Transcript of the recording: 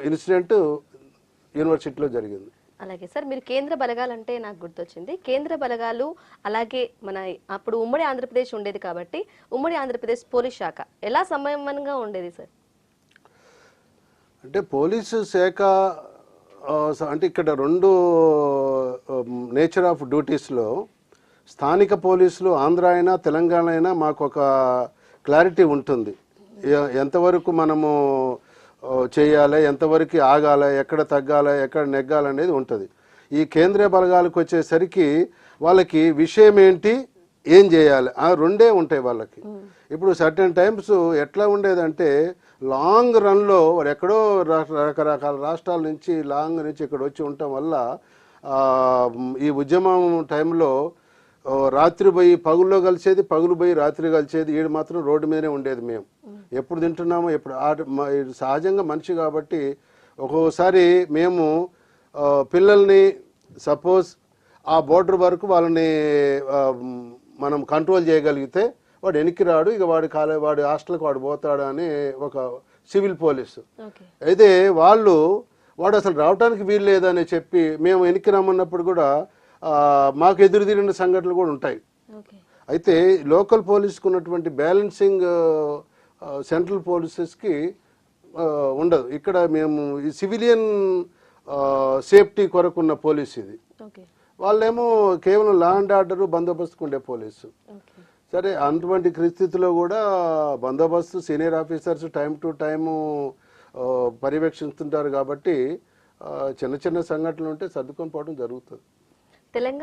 Incident యూనివర్సిటీలో జరిగింది. అలాగే సార్, మీరు కేంద్ర బలగాలంటే నాకు గుర్తొచ్చింది. కేంద్ర బలగాలు అలాగే మన అప్పుడు ఉమ్మడి ఆంధ్రప్రదేశ్ ఉండేది కాబట్టి ఉమ్మడి ఆంధ్రప్రదేశ్ పోలీస్ శాఖ ఎలా సమన్వయంగా ఉండేది సార్? అంటే పోలీసు శాఖ అంటే ఇక్కడ రెండు నేచర్ ఆఫ్ డ్యూటీస్లో స్థానిక పోలీసులు ఆంధ్ర అయినా తెలంగాణ అయినా మాకు ఒక క్లారిటీ ఉంటుంది. ఎంతవరకు మనము చేయాలి, ఎంతవరకు ఆగాలి, ఎక్కడ తగ్గాలి, ఎక్కడ నెగ్గాలి అనేది ఉంటుంది. ఈ కేంద్రీయ బలగాలకు వచ్చేసరికి వాళ్ళకి విషయం ఏంటి, ఏం చేయాలి, ఆ రెండే ఉంటాయి వాళ్ళకి. ఇప్పుడు సర్టెన్ టైమ్స్ ఎట్లా ఉండేదంటే లాంగ్ రన్లో వాడు ఎక్కడో రకరకాల రాష్ట్రాల నుంచి లాంగ్ నుంచి ఇక్కడ వచ్చి ఉండటం వల్ల ఈ ఉద్యమం టైంలో రాత్రి పోయి పగుల్లో కలిసేది, పగులు పోయి రాత్రి కలిసేది. ఈడు మాత్రం రోడ్డు మీదనే ఉండేది. మేము ఎప్పుడు తింటున్నామో ఎప్పుడు సహజంగా మనిషి కాబట్టి ఒక్కోసారి మేము పిల్లల్ని సపోజ్ ఆ బోర్డర్ వరకు వాళ్ళని మనం కంట్రోల్ చేయగలిగితే వాడు వెనక్కి రాడు, ఇక వాడి హాస్టల్కి వాడు పోతాడు అని ఒక సివిల్ పోలీసు. అయితే వాడు అసలు రావడానికి వీలు లేదని చెప్పి మేము వెనక్కి రమ్మన్నప్పుడు కూడా మాకు ఎదురు తిరిగిన సంఘటనలు కూడా ఉంటాయి. అయితే లోకల్ పోలీస్కి ఉన్నటువంటి బ్యాలెన్సింగ్ సెంట్రల్ పోలీసెస్కి ఉండదు. ఇక్కడ మేము ఈ సివిలియన్ సేఫ్టీ కొరకున్న పోలీస్ ఇది. వాళ్ళేమో కేవలం లా అండ్ ఆర్డర్ బందోబస్తుకు ఉండే పోలీసు. సరే, అటువంటి పరిస్థితిలో కూడా బందోబస్తు senior officers time to time పర్యవేక్షిస్తుంటారు కాబట్టి చిన్న చిన్న సంఘటనలు ఉంటే సర్దుకొని పోవడం జరుగుతుంది. తెలంగాణ